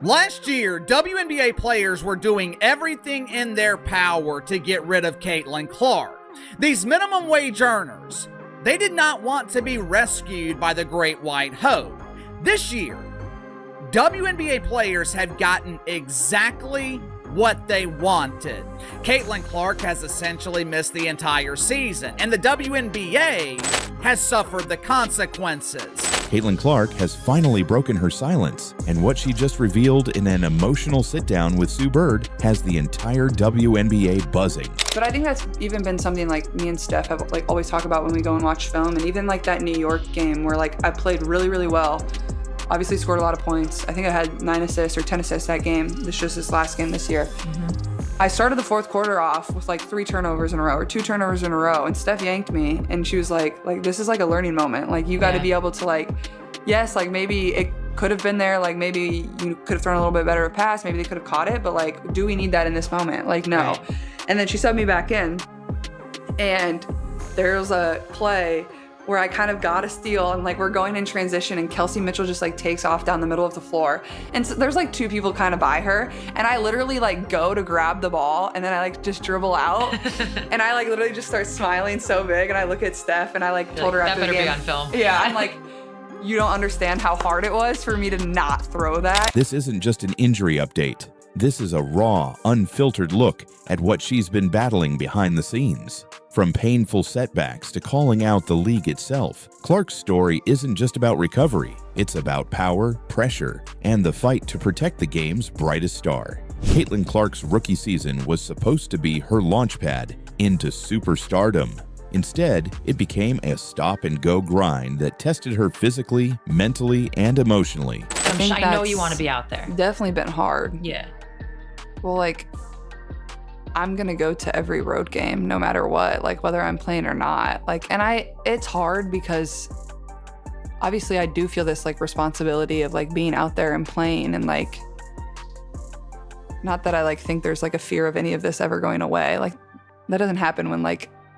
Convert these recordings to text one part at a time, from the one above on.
Last year, WNBA players were doing everything in their power to get rid of Caitlin Clark. These minimum wage earners, they did not want to be rescued by the Great White Hope. This year, WNBA players have gotten exactly what they wanted. Caitlin Clark has essentially missed the entire season, and the WNBA has suffered the consequences. Caitlin Clark has finally broken her silence, and what she just revealed in an emotional sit-down with Sue Bird has the entire WNBA buzzing. But I think that's even been something like me and Steph have always talk about when we go and watch film, and even that New York game where I played really, really well. Obviously scored a lot of points. I think I had 9 assists or 10 assists that game. This just this last game this year. I started the fourth quarter off with 3 turnovers in a row or 2 turnovers in a row, and Steph yanked me, and she was like this is a learning moment. You got to be able to yes, maybe it could have been there. Maybe you could have thrown a little bit better of a pass. Maybe they could have caught it, but do we need that in this moment? No. Right. And then she subbed me back in, and there was a play where I kind of got a steal, and we're going in transition, and Kelsey Mitchell just takes off down the middle of the floor, and so there's 2 people kind of by her, and I literally go to grab the ball, and then I just dribble out, and I literally just start smiling so big, and I look at Steph, and I told her after the game, that better be on film. Yeah, I'm you don't understand how hard it was for me to not throw that. This isn't just an injury update. This is a raw, unfiltered look at what she's been battling behind the scenes. From painful setbacks to calling out the league itself, Clark's story isn't just about recovery. It's about power, pressure, and the fight to protect the game's brightest star. Caitlin Clark's rookie season was supposed to be her launchpad into superstardom. Instead, it became a stop-and-go grind that tested her physically, mentally, and emotionally. I know you want to be out there. Definitely been hard. Yeah. Well, I'm gonna go to every road game no matter what, whether I'm playing or not. It's hard because obviously I do feel this responsibility of being out there and playing, and not that I think there's a fear of any of this ever going away. That doesn't happen when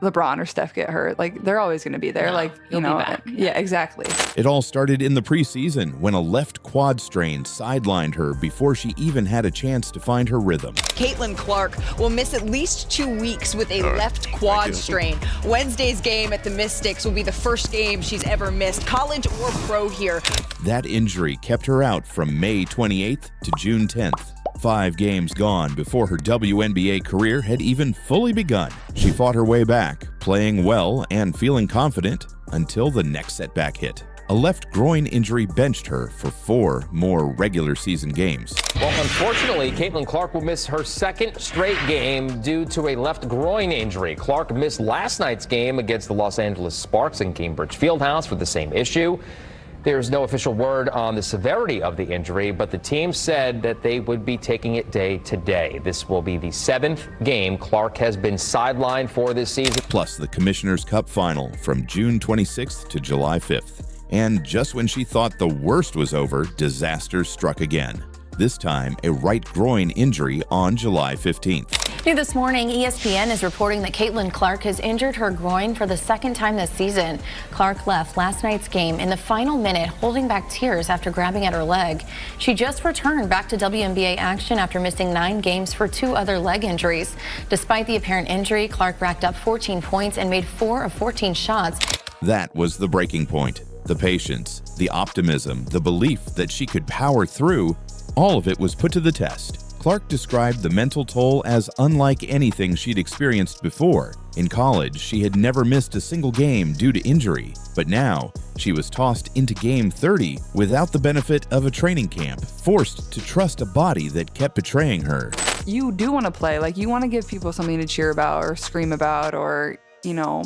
LeBron or Steph get hurt. They're always going to be there. He'll be back. Yeah, exactly. It all started in the preseason when a left quad strain sidelined her before she even had a chance to find her rhythm. Caitlin Clark will miss at least 2 weeks with a left quad strain. Wednesday's game at the Mystics will be the first game she's ever missed, college or pro here. That injury kept her out from May 28th to June 10th. 5 games gone before her WNBA career had even fully begun. She fought her way back, playing well and feeling confident until the next setback hit. A left groin injury benched her for 4 more regular season games. Well, unfortunately, Caitlin Clark will miss her 2nd straight game due to a left groin injury. Clark missed last night's game against the Los Angeles Sparks in Cambridge Fieldhouse for the same issue. There's no official word on the severity of the injury, but the team said that they would be taking it day to day. This will be the 7th game Clark has been sidelined for this season. Plus the Commissioner's Cup Final from June 26th to July 5th. And just when she thought the worst was over, disaster struck again. This time, a right groin injury on July 15th. New this morning, ESPN is reporting that Caitlin Clark has injured her groin for the 2nd time this season. Clark left last night's game in the final minute, holding back tears after grabbing at her leg. She just returned back to WNBA action after missing 9 games for 2 other leg injuries. Despite the apparent injury, Clark racked up 14 points and made 4 of 14 shots. That was the breaking point. The patience, the optimism, the belief that she could power through, all of it was put to the test. Clark described the mental toll as unlike anything she'd experienced before. In college, she had never missed a single game due to injury, but now she was tossed into game 30 without the benefit of a training camp, forced to trust a body that kept betraying her. You do want to play. You want to give people something to cheer about or scream about, or,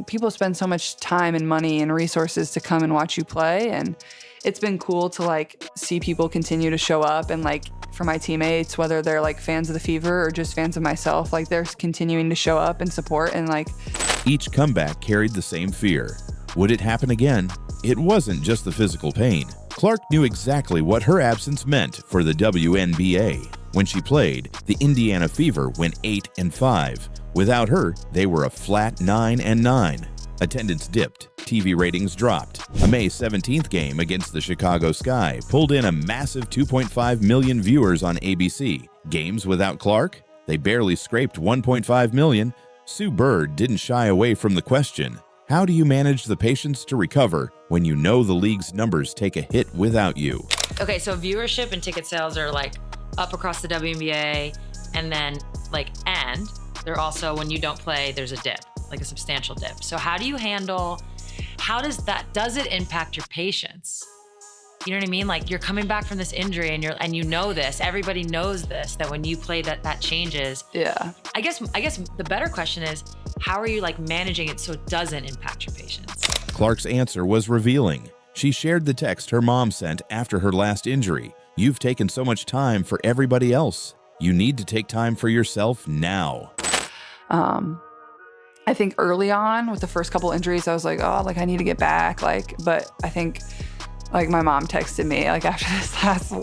people spend so much time and money and resources to come and watch you play, and it's been cool to see people continue to show up, and for my teammates, whether they're fans of the Fever or just fans of myself, they're continuing to show up and support, and each comeback carried the same fear. Would it happen again? It wasn't just the physical pain. Clark knew exactly what her absence meant for the WNBA. When she played, the Indiana Fever went 8-5. Without her, they were a flat 9-9. Attendance dipped, TV ratings dropped. A May 17th game against the Chicago Sky pulled in a massive 2.5 million viewers on ABC. Games without Clark? They barely scraped 1.5 million. Sue Bird didn't shy away from the question. How do you manage the patience to recover when you know the league's numbers take a hit without you? Okay, so viewership and ticket sales are like up across the WNBA, and then and they're also, when you don't play, there's a dip, like a substantial dip. So how does it impact your patience? You know what I mean? Like, you're coming back from this injury and you know this, everybody knows this, that when you play that changes. Yeah. I guess the better question is, how are you managing it so it doesn't impact your patience? Clark's answer was revealing. She shared the text her mom sent after her last injury. You've taken so much time for everybody else. You need to take time for yourself now. I think early on with the first couple injuries, I was like, oh, I need to get back. But I think my mom texted me after this last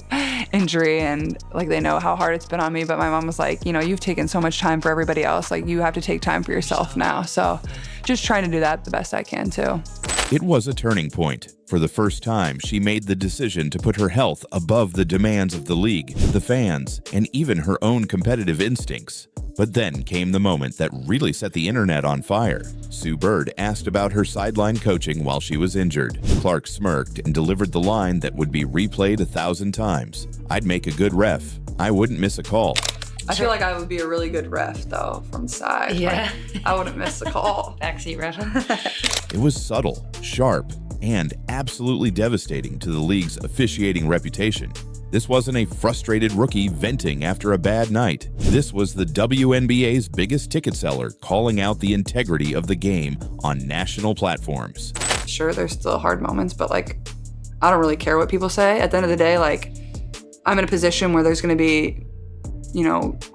injury, and they know how hard it's been on me. But my mom was like, you've taken so much time for everybody else. You have to take time for yourself now. So just trying to do that the best I can too. It was a turning point. For the first time, she made the decision to put her health above the demands of the league, the fans, and even her own competitive instincts. But then came the moment that really set the internet on fire. Sue Bird asked about her sideline coaching while she was injured. Clark smirked and delivered the line that would be replayed 1,000 times. I'd make a good ref. I wouldn't miss a call. I feel like I would be a really good ref, though, from the side. Yeah. I wouldn't miss a call. Backseat ref. It was subtle, sharp, and absolutely devastating to the league's officiating reputation. This wasn't a frustrated rookie venting after a bad night. This was the WNBA's biggest ticket seller calling out the integrity of the game on national platforms. Sure, there's still hard moments, but I don't really care what people say. At the end of the day, I'm in a position where there's going to be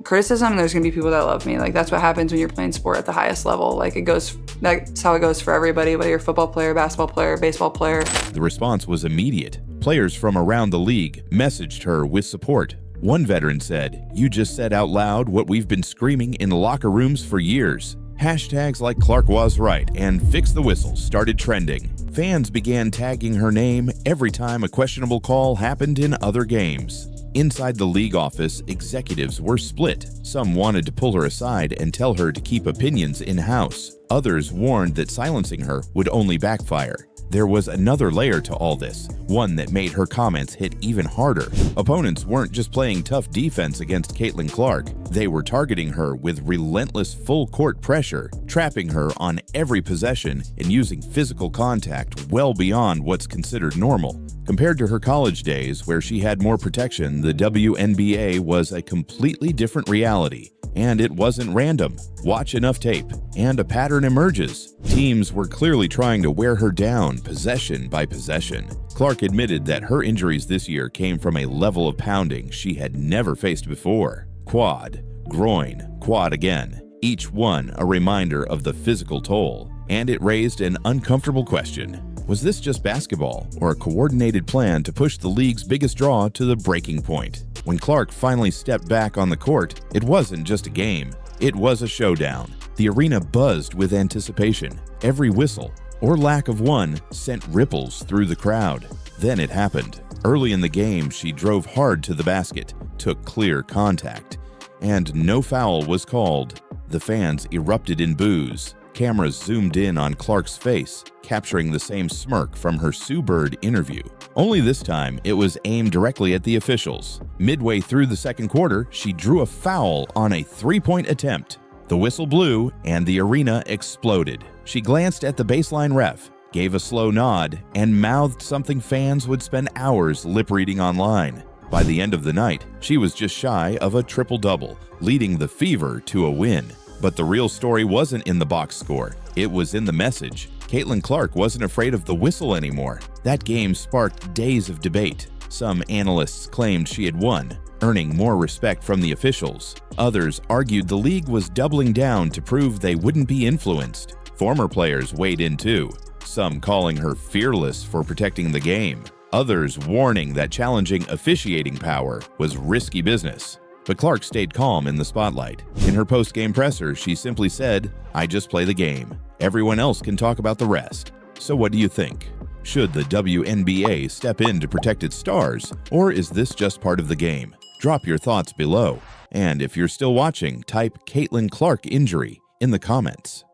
criticism, and there's gonna be people that love me. That's what happens when you're playing sport at the highest level. That's how it goes for everybody, whether you're a football player, basketball player, baseball player. The response was immediate. Players from around the league messaged her with support. One veteran said, "You just said out loud what we've been screaming in locker rooms for years." Hashtags like Clark was right and Fix the Whistle started trending. Fans began tagging her name every time a questionable call happened in other games. Inside the league office, executives were split. Some wanted to pull her aside and tell her to keep opinions in-house. Others warned that silencing her would only backfire. There was another layer to all this, one that made her comments hit even harder. Opponents weren't just playing tough defense against Caitlin Clark. They were targeting her with relentless full-court pressure, trapping her on every possession and using physical contact well beyond what's considered normal. Compared to her college days, where she had more protection, the WNBA was a completely different reality. And it wasn't random. Watch enough tape, and a pattern emerges. Teams were clearly trying to wear her down, possession by possession. Clark admitted that her injuries this year came from a level of pounding she had never faced before. Quad, groin, quad again. Each one a reminder of the physical toll. And it raised an uncomfortable question. Was this just basketball, or a coordinated plan to push the league's biggest draw to the breaking point? When Clark finally stepped back on the court, it wasn't just a game. It was a showdown. The arena buzzed with anticipation. Every whistle, or lack of one, sent ripples through the crowd. Then it happened. Early in the game, she drove hard to the basket, took clear contact, and no foul was called. The fans erupted in boos. Cameras zoomed in on Clark's face, capturing the same smirk from her Sue Bird interview. Only this time, it was aimed directly at the officials. Midway through the second quarter, she drew a foul on a three-point attempt. The whistle blew, and the arena exploded. She glanced at the baseline ref, gave a slow nod, and mouthed something fans would spend hours lip-reading online. By the end of the night, she was just shy of a triple-double, leading the Fever to a win. But the real story wasn't in the box score. It was in the message. Caitlin Clark wasn't afraid of the whistle anymore. That game sparked days of debate. Some analysts claimed she had won, earning more respect from the officials. Others argued the league was doubling down to prove they wouldn't be influenced. Former players weighed in too, some calling her fearless for protecting the game. Others warning that challenging officiating power was risky business. But Clark stayed calm in the spotlight. In her post-game presser, she simply said, "I just play the game. Everyone else can talk about the rest." So what do you think? Should the WNBA step in to protect its stars, or is this just part of the game? Drop your thoughts below. And if you're still watching, type Caitlin Clark injury in the comments.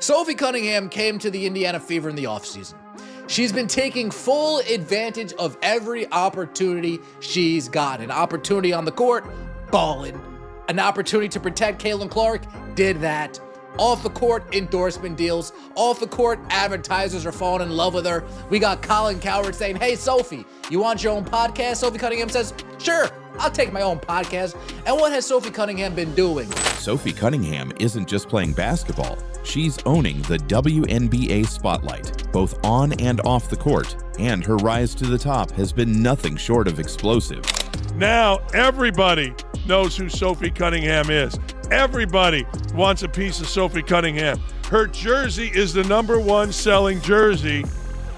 Sophie Cunningham came to the Indiana Fever in the offseason. She's been taking full advantage of every opportunity she's got. An opportunity on the court, ballin'. An opportunity to protect Caitlin Clark, did that. Off the court, endorsement deals. Off the court, advertisers are falling in love with her. We got Colin Cowherd saying, "Hey, Sophie, you want your own podcast?" Sophie Cunningham says, "Sure, I'll take my own podcast." And what has Sophie Cunningham been doing? Sophie Cunningham isn't just playing basketball. She's owning the WNBA spotlight, both on and off the court. And her rise to the top has been nothing short of explosive. Now everybody knows who Sophie Cunningham is. Everybody wants a piece of Sophie Cunningham. Her jersey is the #1 selling jersey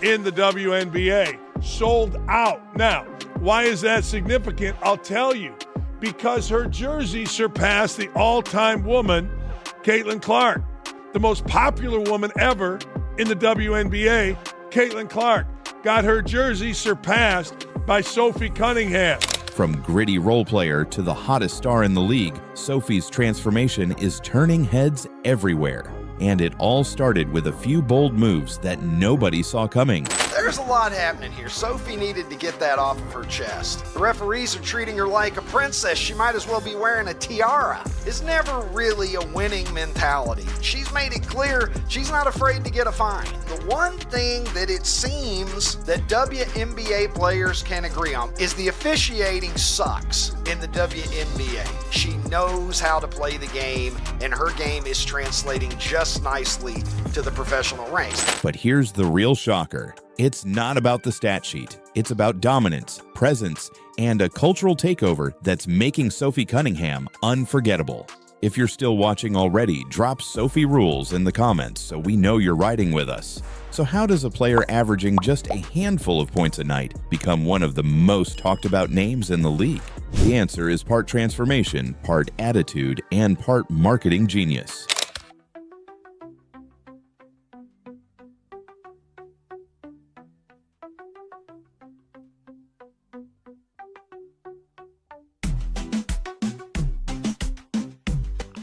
in the WNBA. Sold out. Now, why is that significant? I'll tell you. Because her jersey surpassed the all-time woman, Caitlin Clark. The most popular woman ever in the WNBA, Caitlin Clark, got her jersey surpassed by Sophie Cunningham. From gritty role player to the hottest star in the league, Sophie's transformation is turning heads everywhere. And it all started with a few bold moves that nobody saw coming. There's a lot happening here. Sophie needed to get that off of her chest. The referees are treating her like a princess. She might as well be wearing a tiara. It's never really a winning mentality. She's made it clear she's not afraid to get a fine. The one thing that it seems that WNBA players can agree on is the officiating sucks in the WNBA. She knows how to play the game, and her game is translating just nicely to the professional ranks. But here's the real shocker. It's not about the stat sheet. It's about dominance, presence, and a cultural takeover that's making Sophie Cunningham unforgettable. If you're still watching already, drop Sophie rules in the comments so we know you're riding with us. So how does a player averaging just a handful of points a night become one of the most talked about names in the league? The answer is part transformation, part attitude, and part marketing genius.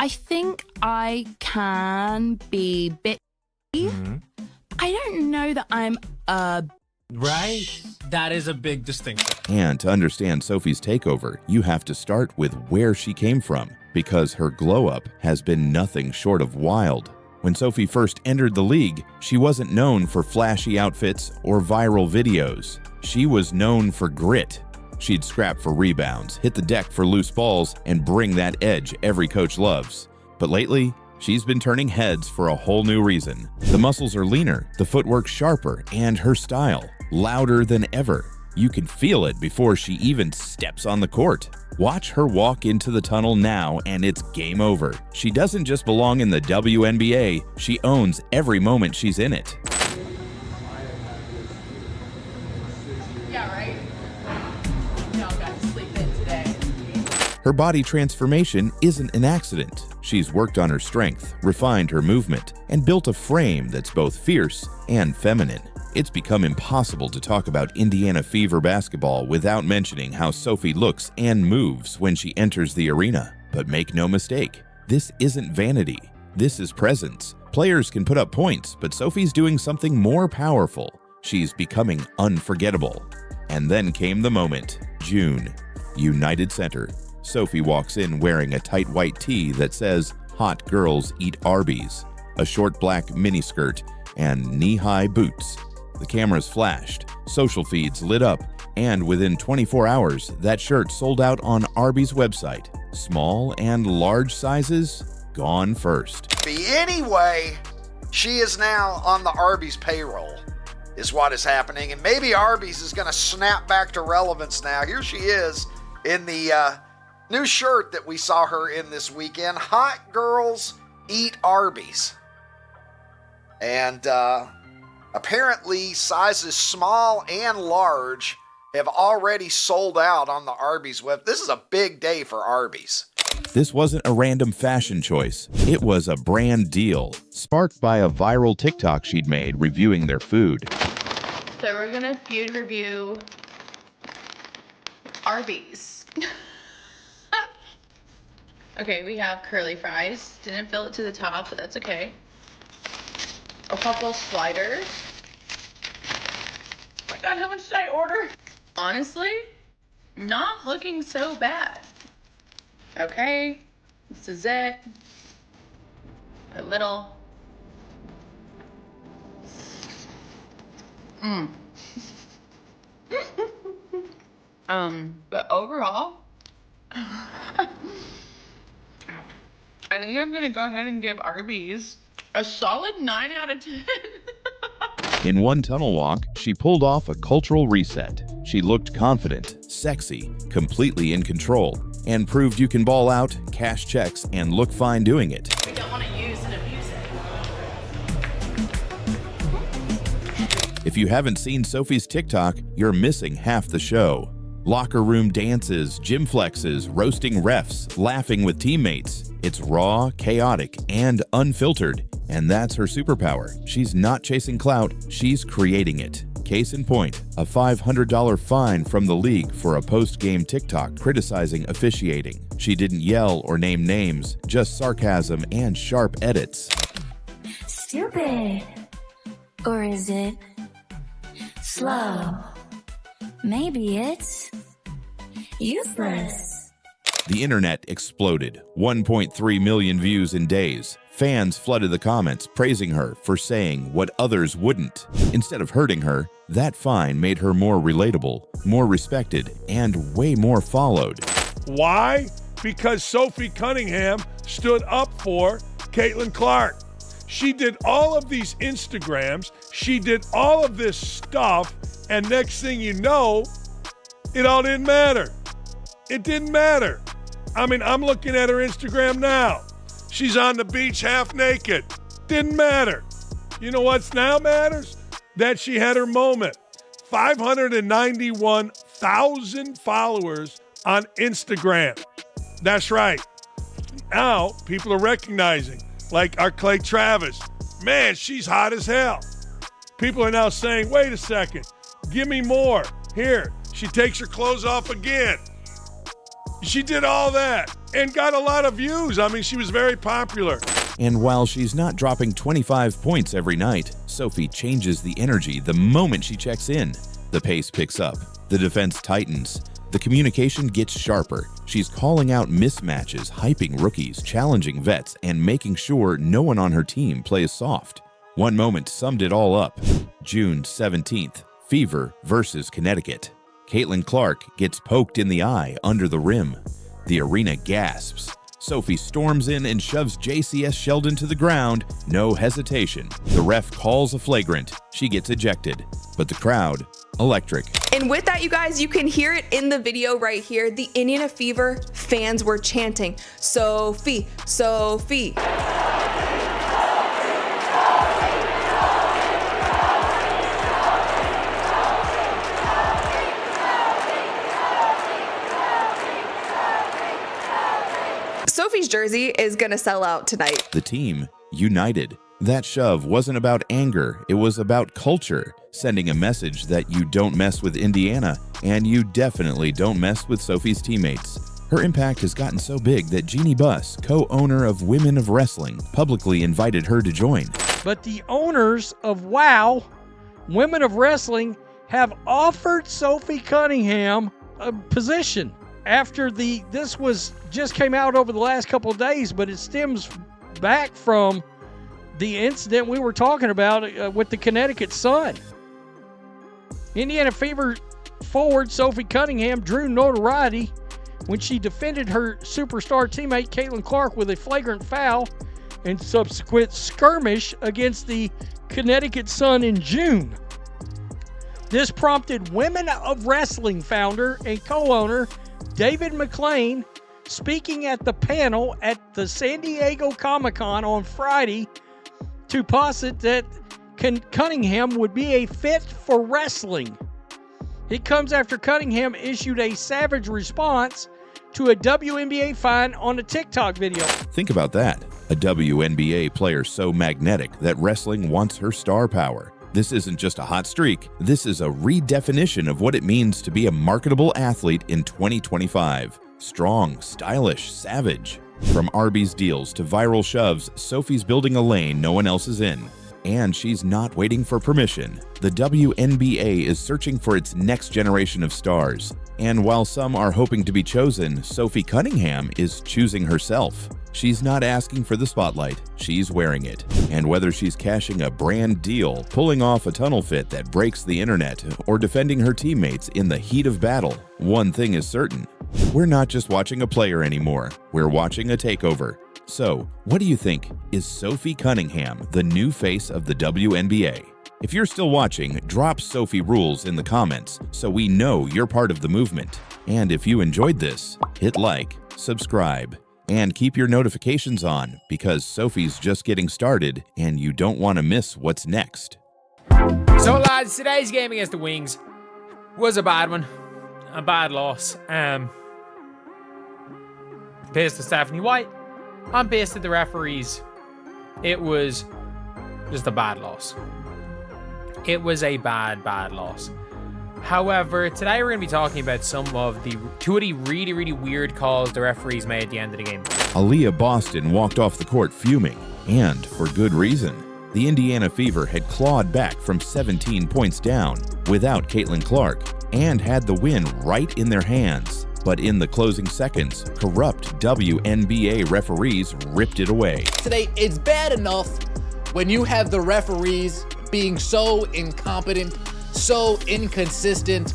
I think I can be bitchy. I don't know that I'm Right? That is a big distinction. And to understand Sophie's takeover, you have to start with where she came from, because her glow-up has been nothing short of wild. When Sophie first entered the league, she wasn't known for flashy outfits or viral videos. She was known for grit. She'd scrap for rebounds, hit the deck for loose balls, and bring that edge every coach loves. But lately, she's been turning heads for a whole new reason. The muscles are leaner, the footwork sharper, and her style louder than ever. You can feel it before she even steps on the court. Watch her walk into the tunnel now and it's game over. She doesn't just belong in the WNBA, she owns every moment she's in it. Her body transformation isn't an accident. She's worked on her strength, refined her movement, and built a frame that's both fierce and feminine. It's become impossible to talk about Indiana Fever basketball without mentioning how Sophie looks and moves when she enters the arena. But make no mistake, this isn't vanity. This is presence. Players can put up points, but Sophie's doing something more powerful. She's becoming unforgettable. And then came the moment. June, United Center. Sophie walks in wearing a tight white tee that says, "Hot girls eat Arby's," a short black miniskirt, and knee-high boots. The cameras flashed, social feeds lit up, and within 24 hours, that shirt sold out on Arby's website. Small and large sizes, gone first. Anyway, she is now on the Arby's payroll, is what is happening. And maybe Arby's is going to snap back to relevance now. Here she is in the new shirt that we saw her in this weekend. Hot girls eat Arby's. And apparently sizes small and large have already sold out on the Arby's web. This is a big day for Arby's. This wasn't a random fashion choice. It was a brand deal, sparked by a viral TikTok she'd made reviewing their food. So we're gonna food review Arby's. Okay, we have curly fries. Didn't fill it to the top, but that's okay. A couple sliders. Oh my God, how much did I order? Honestly, not looking so bad. Okay, this is it. A little. But overall, I think I'm gonna go ahead and give Arby's a solid 9 out of 10. In one tunnel walk, she pulled off a cultural reset. She looked confident, sexy, completely in control, and proved you can ball out, cash checks, and look fine doing it. We don't want to use and abuse it. If you haven't seen Sophie's TikTok, you're missing half the show. Locker room dances, gym flexes, roasting refs, laughing with teammates. It's raw, chaotic, and unfiltered. And that's her superpower. She's not chasing clout, she's creating it. Case in point, a $500 fine from the league for a post-game TikTok criticizing officiating. She didn't yell or name names, just sarcasm and sharp edits. Stupid. Or is it slow? Maybe it's useless. The internet exploded. 1.3 million views in days. Fans flooded the comments praising her for saying what others wouldn't. Instead of hurting her, that fine made her more relatable, more respected, and way more followed. Why? Because Sophie Cunningham stood up for Caitlin Clark. She did all of these Instagrams. She did all of this stuff. And next thing you know, it all didn't matter. It didn't matter. I mean, I'm looking at her Instagram now. She's on the beach half naked. Didn't matter. You know what's now matters? That she had her moment. 591,000 followers on Instagram. That's right. Now people are recognizing, like our Clay Travis. Man, she's hot as hell. People are now saying, wait a second, give me more. Here, she takes her clothes off again. She did all that and got a lot of views. I mean, she was very popular. And while she's not dropping 25 points every night, Sophie changes the energy the moment she checks in. The pace picks up, the defense tightens, the communication gets sharper. She's calling out mismatches, hyping rookies, challenging vets, and making sure no one on her team plays soft. One moment summed it all up. June 17th, Fever versus Connecticut. Caitlin Clark gets poked in the eye under the rim. The arena gasps. Sophie storms in and shoves JCS Sheldon to the ground. No hesitation. The ref calls a flagrant. She gets ejected. But the crowd, electric. And with that, you guys, you can hear it in the video right here. The Indiana Fever fans were chanting, Sophie, Sophie. Sophie's jersey is going to sell out tonight. The team, united. That shove wasn't about anger, it was about culture, sending a message that you don't mess with Indiana, and you definitely don't mess with Sophie's teammates. Her impact has gotten so big that Jeannie Buss, co-owner of Women of Wrestling, publicly invited her to join. But the owners of WOW, Women of Wrestling, have offered Sophie Cunningham a position. After this just came out over the last couple of days, but it stems back from the incident we were talking about with the Connecticut Sun. Indiana Fever forward Sophie Cunningham drew notoriety when she defended her superstar teammate Caitlin Clark with a flagrant foul and subsequent skirmish against the Connecticut Sun in June. This prompted Women of Wrestling founder and co-owner David McLean, speaking at the panel at the San Diego Comic-Con on Friday, to posit that Cunningham would be a fit for wrestling. He comes after Cunningham issued a savage response to a WNBA fan on a TikTok video. Think about that. A WNBA player so magnetic that wrestling wants her star power. This isn't just a hot streak. This is a redefinition of what it means to be a marketable athlete in 2025. Strong, stylish, savage. From Arby's deals to viral shoves, Sophie's building a lane no one else is in. And she's not waiting for permission. The WNBA is searching for its next generation of stars. And while some are hoping to be chosen, Sophie Cunningham is choosing herself. She's not asking for the spotlight, she's wearing it. And whether she's cashing a brand deal, pulling off a tunnel fit that breaks the internet, or defending her teammates in the heat of battle, one thing is certain. We're not just watching a player anymore, we're watching a takeover. So, what do you think? Is Sophie Cunningham the new face of the WNBA? If you're still watching, drop Sophie rules in the comments so we know you're part of the movement. And if you enjoyed this, hit like, subscribe, and keep your notifications on because Sophie's just getting started and you don't want to miss what's next. So lads, today's game against the Wings was a bad one. A bad loss. Pissed at Stephanie White. I'm pissed at the referees. It was just a bad loss. It was a bad loss. However, today we're going to be talking about two of the really weird calls the referees made at the end of the game. Aaliyah Boston walked off the court fuming, and for good reason. The Indiana Fever had clawed back from 17 points down without Caitlin Clark and had the win right in their hands. But in the closing seconds, corrupt WNBA referees ripped it away. Today, it's bad enough when you have the referees being so incompetent, so inconsistent,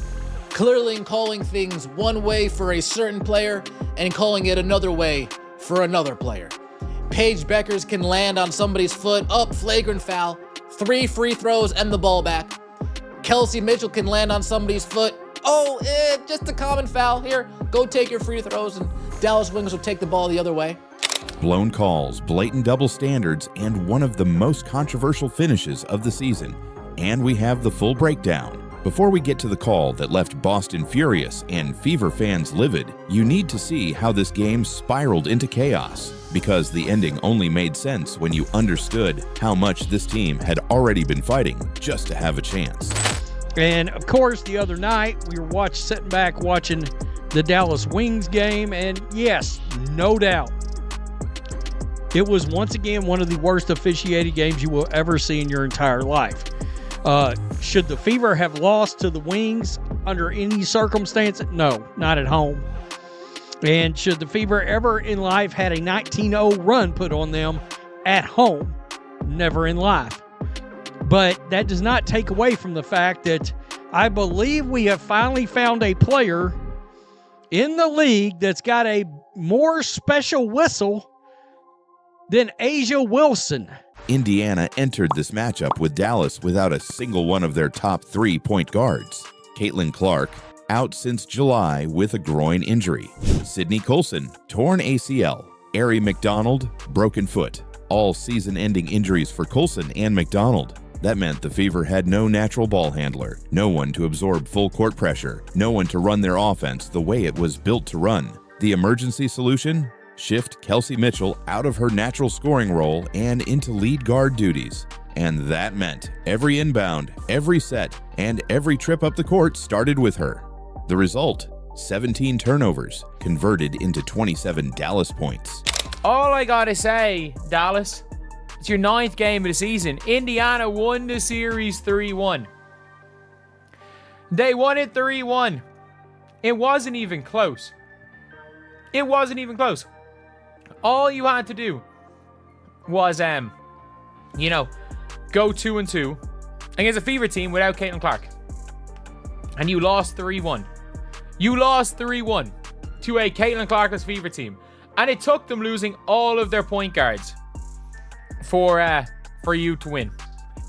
clearly calling things one way for a certain player and calling it another way for another player. Paige Beckers can land on somebody's foot, flagrant foul, 3 free throws and the ball back. Kelsey Mitchell can land on somebody's foot, just a common foul. Here, go take your free throws, and Dallas Wings will take the ball the other way. Blown calls, blatant double standards, and one of the most controversial finishes of the season. And we have the full breakdown. Before we get to the call that left Boston furious and Fever fans livid, you need to see how this game spiraled into chaos, because the ending only made sense when you understood how much this team had already been fighting just to have a chance. And of course, the other night we were sitting back watching the Dallas Wings game, and yes, no doubt, it was once again one of the worst officiated games you will ever see in your entire life. Should the Fever have lost to the Wings under any circumstance? No, not at home. And should the Fever ever in life had a 19-0 run put on them at home? Never in life. But that does not take away from the fact that I believe we have finally found a player in the league that's got a more special whistle than Asia Wilson. Indiana entered this matchup with Dallas without a single one of their top 3 point guards. Caitlin Clark, out since July with a groin injury. Sydney Coulson, torn ACL. Ari McDonald, broken foot. All season-ending injuries for Coulson and McDonald. That meant the Fever had no natural ball handler, no one to absorb full court pressure, no one to run their offense the way it was built to run. The emergency solution? Shift Kelsey Mitchell out of her natural scoring role and into lead guard duties. And that meant every inbound, every set, and every trip up the court started with her. The result? 17 turnovers, converted into 27 Dallas points. All I gotta say, Dallas, it's your 9th game of the season. Indiana won the series 3-1. They won it 3-1. It wasn't even close. It wasn't even close. All you had to do was, go 2-2 against a Fever team without Caitlin Clark. And you lost 3-1. You lost 3-1 to a Caitlin Clarkless Fever team. And it took them losing all of their point guards for you to win.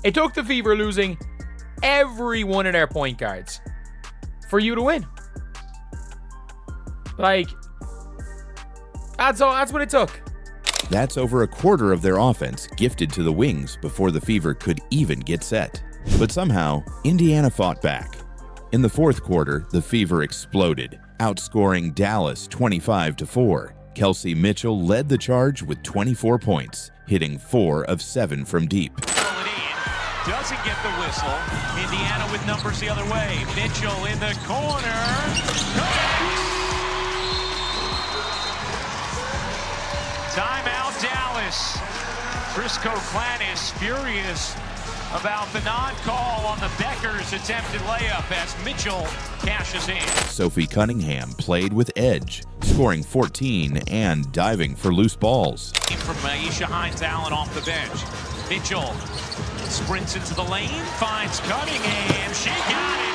It took the Fever losing every one of their point guards for you to win. Like, that's what it took. That's over a quarter of their offense gifted to the Wings before the Fever could even get set. But somehow, Indiana fought back. In the fourth quarter, the Fever exploded, outscoring Dallas 25-4. Kelsey Mitchell led the charge with 24 points, hitting 4 of 7 from deep. Doesn't get the whistle. Indiana with numbers the other way. Mitchell in the corner. Timeout Dallas. Frisco Clan is furious about the non-call on the Becker's attempted layup as Mitchell cashes in. Sophie Cunningham played with edge, scoring 14 and diving for loose balls. From Aisha Hines-Allen off the bench. Mitchell sprints into the lane, finds Cunningham. She got it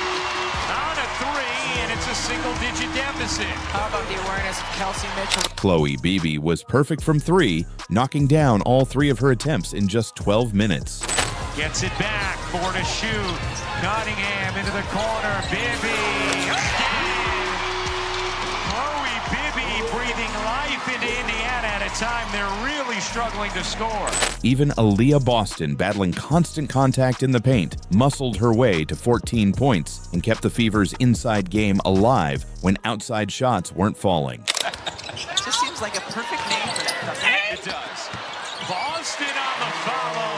on a 3, and it's a single-digit deficit. How about the awareness of Kelsey Mitchell? Chloe Beebe was perfect from 3, knocking down all 3 of her attempts in just 12 minutes. Gets it back, 4 to shoot. Cunningham into the corner. Bibby. Chloe Bibby breathing life into Indiana at a time they're really struggling to score. Even Aaliyah Boston, battling constant contact in the paint, muscled her way to 14 points and kept the Fever's inside game alive when outside shots weren't falling. Just seems like a perfect name for that, doesn't it? It does. Boston on the follow.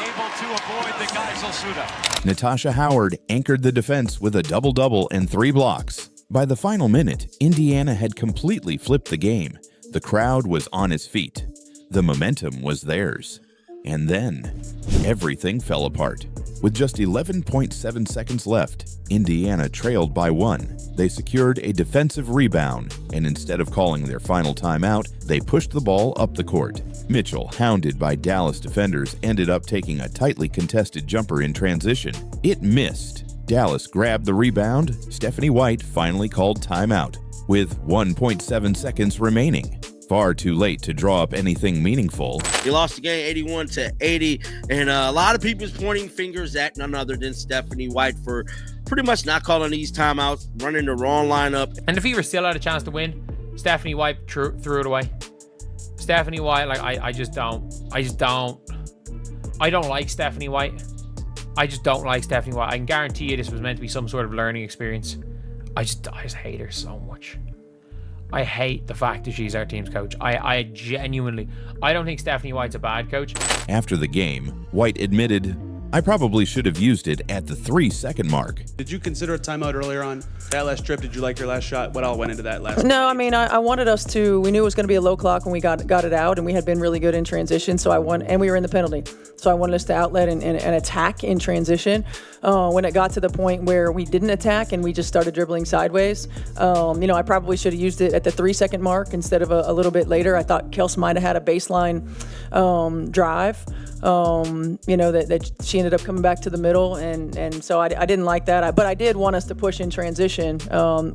Able to avoid the Geisel Suda. Natasha Howard anchored the defense with a double-double and 3 blocks. By the final minute, Indiana had completely flipped the game. The crowd was on its feet. The momentum was theirs. And then, everything fell apart. With just 11.7 seconds left, Indiana trailed by 1. They secured a defensive rebound, and instead of calling their final timeout, they pushed the ball up the court. Mitchell, hounded by Dallas defenders, ended up taking a tightly contested jumper in transition. It missed. Dallas grabbed the rebound. Stephanie White finally called timeout, with 1.7 seconds remaining. Far too late to draw up anything meaningful. They lost the game 81-80, and a lot of people's pointing fingers at none other than Stephanie White for pretty much not calling these timeouts, running the wrong lineup. And the Fever still had a chance to win. Stephanie White threw it away. Stephanie White, like I don't like Stephanie White. I just don't like Stephanie White. I can guarantee you this was meant to be some sort of learning experience. I just hate her so much. I hate the fact that she's our team's coach. I genuinely, I don't think Stephanie White's a bad coach. After the game, White admitted, "I probably should have used it at the 3-second mark." Did you consider a timeout earlier on that last trip? Did you like your last shot? What all went into that last? No, I mean, I wanted us to. We knew it was going to be a low clock when we got it out, and we had been really good in transition. So and we were in the penalty. So I wanted us to outlet and attack in transition. When it got to the point where we didn't attack and we just started dribbling sideways, I probably should have used it at the 3-second mark instead of a little bit later. I thought Kels might have had a baseline drive. That she ended up coming back to the middle, and so I didn't like that. But I did want us to push in transition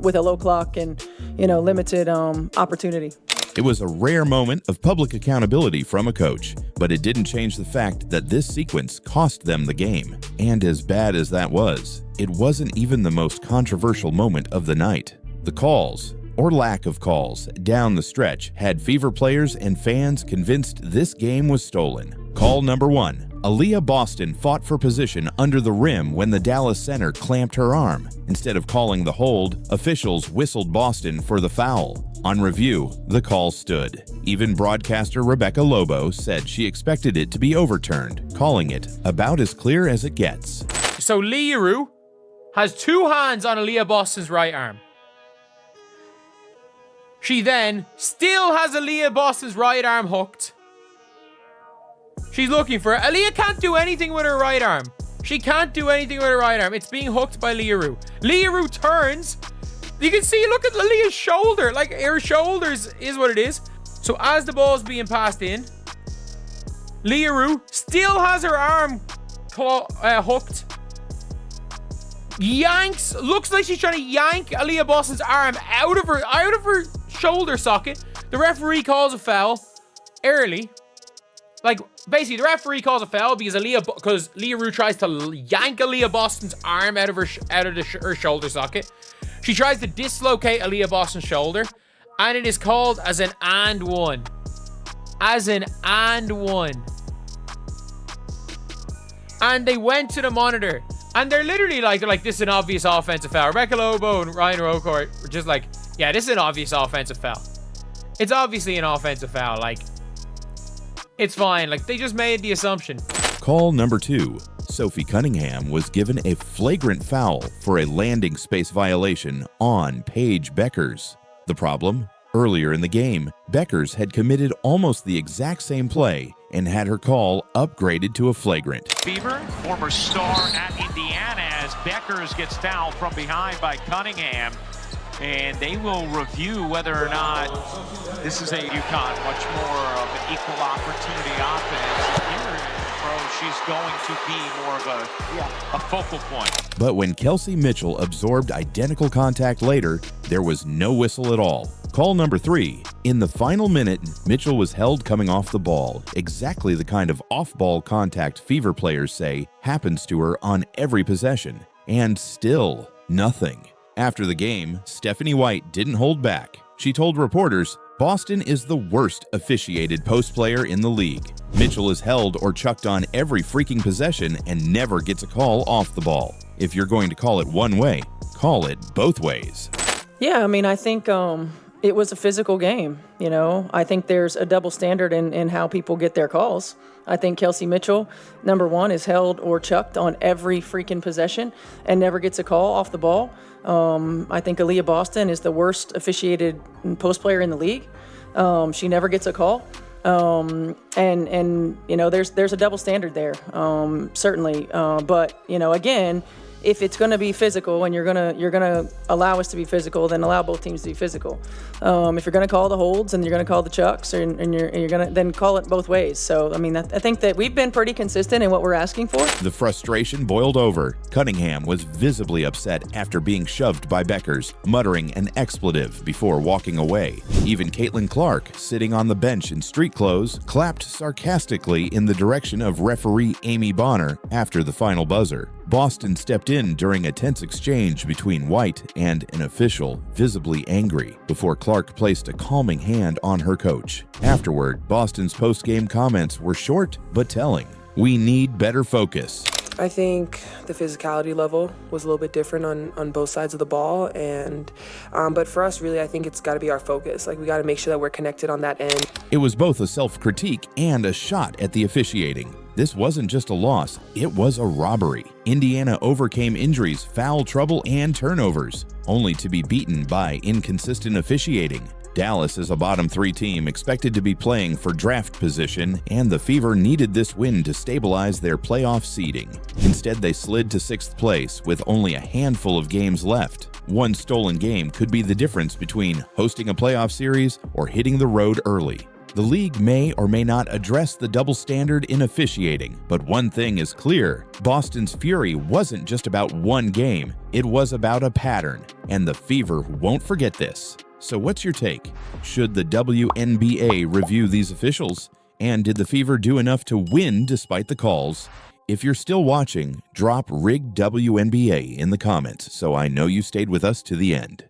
with a low clock and limited opportunity. It was a rare moment of public accountability from a coach, but it didn't change the fact that this sequence cost them the game. And as bad as that was, it wasn't even the most controversial moment of the night. The calls, or lack of calls, down the stretch had Fever players and fans convinced this game was stolen. Call number 1. Aaliyah Boston fought for position under the rim when the Dallas center clamped her arm. Instead of calling the hold, officials whistled Boston for the foul. On review, the call stood. Even broadcaster Rebecca Lobo said she expected it to be overturned, calling it about as clear as it gets. So Leroux has 2 hands on Aaliyah Boston's right arm. She then still has Aaliyah Boston's right arm hooked. She's looking for it. Aaliyah can't do anything with her right arm. She can't do anything with her right arm. It's being hooked by Leroux. Leroux turns. You can see, look at Aaliyah's shoulder. Like, her shoulders is what it is. So as the ball's being passed in, Leroux still has her arm hooked. Yanks. Looks like she's trying to yank Aaliyah Boston's arm out of her shoulder socket. The referee calls a foul early. Like, basically, the referee calls a foul because Leroux tries to yank Aaliyah Boston's arm out of her shoulder socket. She tries to dislocate Aaliyah Boston's shoulder, and it is called as an and one. As an and one. And they went to the monitor, And they're literally like, this is an obvious offensive foul. Rebecca Lobo and Ryan Rocourt were just like, yeah, this is an obvious offensive foul. It's obviously an offensive foul. Like, it's fine. Like, they just made the assumption. Call number 2. Sophie Cunningham was given a flagrant foul for a landing space violation on Paige Beckers. The problem? Earlier in the game, Beckers had committed almost the exact same play and had her call upgraded to a flagrant. Fever, former star at Indiana, as Beckers gets fouled from behind by Cunningham. And they will review whether or not this is a UConn much more of an equal opportunity offense. Here in the pro, she's going to be more of a focal point. But when Kelsey Mitchell absorbed identical contact later, there was no whistle at all. Call number 3. In the final minute, Mitchell was held coming off the ball, exactly the kind of off-ball contact Fever players say happens to her on every possession. And still, nothing. After the game, Stephanie White didn't hold back. She told reporters, Boston is the worst officiated post player in the league. Mitchell is held or chucked on every freaking possession and never gets a call off the ball. If you're going to call it one way, call it both ways. Yeah, I mean, I think it was a physical game. You know, I think there's a double standard in how people get their calls. I think Kelsey Mitchell, number 1, is held or chucked on every freaking possession and never gets a call off the ball. I think Aaliyah Boston is the worst officiated post player in the league. She never gets a call. And you know, there's a double standard there, certainly. But, you know, again, if it's going to be physical and you're gonna allow us to be physical, then allow both teams to be physical. If you're going to call the holds and you're going to call the chucks, and you're going to then call it both ways. So I mean, I think that we've been pretty consistent in what we're asking for. The frustration boiled over. Cunningham was visibly upset after being shoved by Beckers, muttering an expletive before walking away. Even Caitlin Clark, sitting on the bench in street clothes, clapped sarcastically in the direction of referee Amy Bonner after the final buzzer. Boston stepped in during a tense exchange between White and an official, visibly angry, before Clark placed a calming hand on her coach. Afterward, Boston's post-game comments were short but telling. We need better focus. I think the physicality level was a little bit different on both sides of the ball, and but for us, really, I think it's got to be our focus. Like, we got to make sure that we're connected on that end. It was both a self-critique and a shot at the officiating. This wasn't just a loss, it was a robbery. Indiana overcame injuries, foul trouble, and turnovers, only to be beaten by inconsistent officiating. Dallas is a bottom 3 team expected to be playing for draft position, and the Fever needed this win to stabilize their playoff seeding. Instead, they slid to 6th place with only a handful of games left. One stolen game could be the difference between hosting a playoff series or hitting the road early. The league may or may not address the double standard in officiating, but one thing is clear. Boston's fury wasn't just about one game, it was about a pattern, and the Fever won't forget this. So what's your take? Should the WNBA review these officials? And did the Fever do enough to win despite the calls? If you're still watching, drop Rigged WNBA in the comments so I know you stayed with us to the end.